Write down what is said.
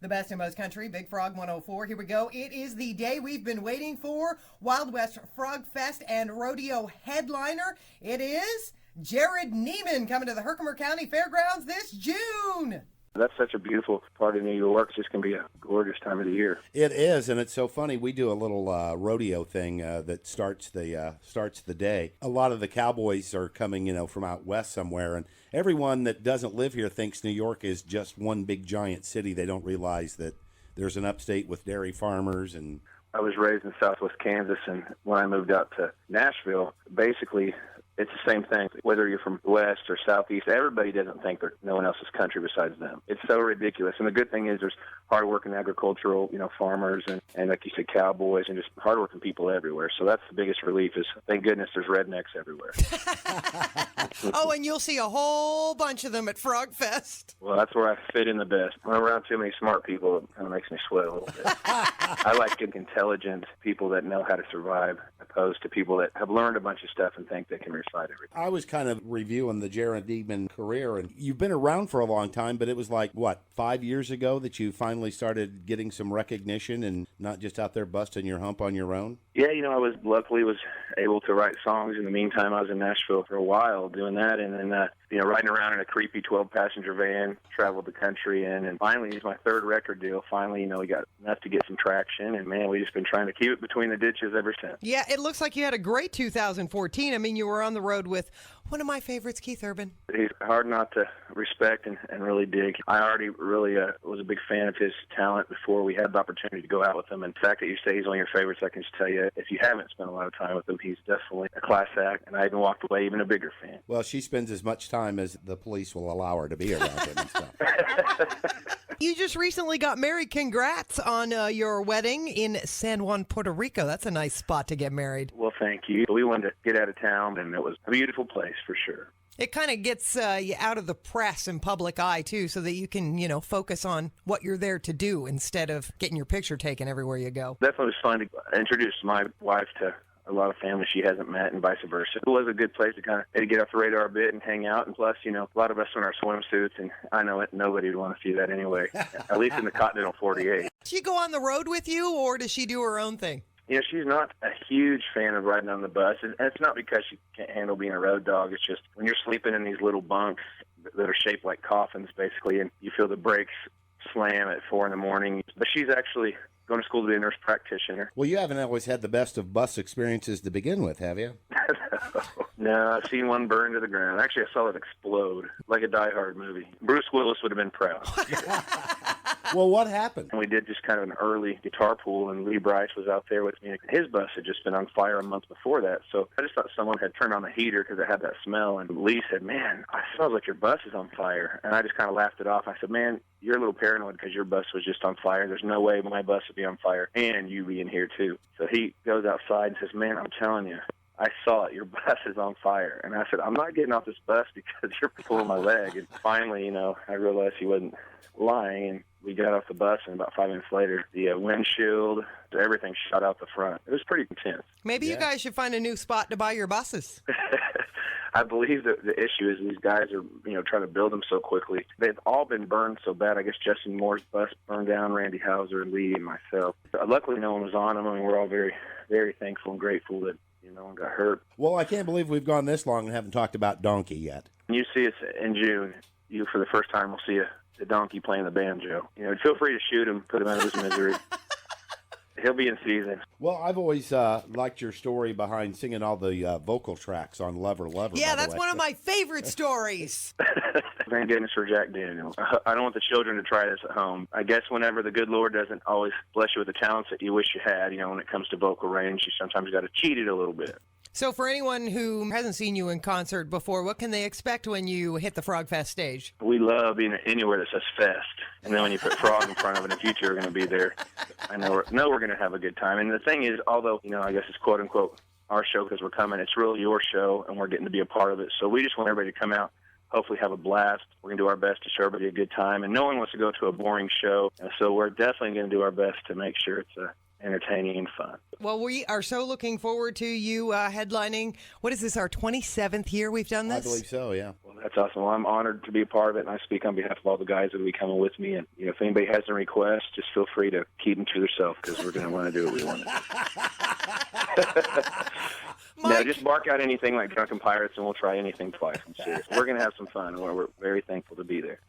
The best in most country, Big Frog 104. Here we go. It is the day we've been waiting for. Wild West FrogFest and Rodeo headliner. It is Jerrod Niemann coming to the Herkimer County Fairgrounds this June. That's such a beautiful part of New York. It's just going to be a gorgeous time of the year. It is, and it's so funny. We do a little rodeo thing that starts the day. A lot of the cowboys are coming, from out west somewhere, and everyone that doesn't live here thinks New York is just one big giant city. They don't realize that there's an upstate with dairy farmers. And I was raised in southwest Kansas, and when I moved out to Nashville, basically it's the same thing. Whether you're from west or southeast, everybody doesn't think there's no one else's country besides them. It's so ridiculous. And the good thing is there's hardworking agricultural, farmers and like you said, cowboys and just hardworking people everywhere. So that's the biggest relief is, thank goodness, there's rednecks everywhere. Oh, and you'll see a whole bunch of them at FrogFest. Well, that's where I fit in the best. When I'm around too many smart people, it kind of makes me sweat a little bit. I like good, intelligent people that know how to survive, opposed to people that have learned a bunch of stuff and think they can recite everything. I was kind of reviewing the Jerrod Niemann career, and you've been around for a long time, but it was like, 5 years ago that you finally started getting some recognition and not just out there busting your hump on your own? Yeah, I was luckily able to write songs. In the meantime, I was in Nashville for a while doing that, and then riding around in a creepy 12-passenger van, traveled the country, and finally, it was my third record deal. Finally, we got enough to get some traction, and man, we've just been trying to keep it between the ditches ever since. Yeah, it looks like you had a great 2014. I mean, you were on the road with one of my favorites, Keith Urban. He's hard not to respect and really dig. I already really was a big fan of his talent before we had the opportunity to go out with him. And the fact that you say he's one of your favorites, I can just tell you, if you haven't spent a lot of time with him, he's definitely a class act, and I even walked away even a bigger fan. Well, she spends as much time as the police will allow her to be around him and stuff. You just recently got married. Congrats on your wedding in San Juan, Puerto Rico. That's a nice spot to get married. Well, thank you. We wanted to get out of town, and it was a beautiful place for sure. It kind of gets you out of the press and public eye, too, so that you can, focus on what you're there to do instead of getting your picture taken everywhere you go. Definitely was fun to introduce my wife to a lot of families she hasn't met and vice versa. It was a good place to kind of get off the radar a bit and hang out. And plus, a lot of us in our swimsuits, and I know it, nobody would want to see that anyway, at least in the Continental 48. Does she go on the road with you, or does she do her own thing? She's not a huge fan of riding on the bus, and it's not because she can't handle being a road dog. It's just when you're sleeping in these little bunks that are shaped like coffins, basically, and you feel the brakes slam at 4 in the morning. But she's actually going to school to be a nurse practitioner. Well, you haven't always had the best of bus experiences to begin with, have you? No, I've seen one burn to the ground. Actually, I saw it explode like a Die Hard movie. Bruce Willis would have been proud. Well, what happened? We did just kind of an early guitar pool, and Lee Bryce was out there with me. His bus had just been on fire a month before that, so I just thought someone had turned on the heater because it had that smell, and Lee said, "Man, it smells like your bus is on fire." And I just kind of laughed it off. I said, "Man, you're a little paranoid because your bus was just on fire. There's no way my bus would be on fire and you be in here too." So he goes outside and says, "Man, I'm telling you, I saw it. Your bus is on fire." And I said, "I'm not getting off this bus because you're pulling my leg." And finally, I realized he wasn't lying, and we got off the bus, and about 5 minutes later, the windshield, everything shot out the front. It was pretty intense. Maybe you guys should find a new spot to buy your buses. I believe that the issue is these guys are, trying to build them so quickly. They've all been burned so bad. I guess Justin Moore's bus burned down, Randy Hauser, Lee, and myself. Luckily, no one was on them. I mean, we're all very, very thankful and grateful that no one got hurt. Well, I can't believe we've gone this long and haven't talked about Donkey yet. When you see us in June, you, for the first time, will see the donkey playing the banjo. Feel free to shoot him, put him out of his misery. He'll be in season. Well, I've always liked your story behind singing all the vocal tracks on Lover, Lover. Yeah, that's one of my favorite stories. Thank goodness for Jack Daniel. I don't want the children to try this at home. I guess whenever the good Lord doesn't always bless you with the talents that you wish you had, when it comes to vocal range, you sometimes got to cheat it a little bit. So for anyone who hasn't seen you in concert before, what can they expect when you hit the FrogFest stage? We love being anywhere that says fest. And then when you put frog in front of it, in the future we're going to be there. I know we're going to have a good time. And the thing is, although, I guess it's quote-unquote our show because we're coming, it's really your show, and we're getting to be a part of it. So we just want everybody to come out, hopefully have a blast. We're going to do our best to show everybody a good time. And no one wants to go to a boring show. So we're definitely going to do our best to make sure it's entertaining and fun. Well, we are so looking forward to you headlining. What is this, our 27th year we've done this? I believe so, yeah. Well, that's awesome. Well, I'm honored to be a part of it, and I speak on behalf of all the guys that will be coming with me. And if anybody has any requests, just feel free to keep them to themselves because we're going to want to do what we want to do. No, just bark out anything like Drunken Pirates, and we'll try anything twice. I'm serious. We're going to have some fun, and we're very thankful to be there.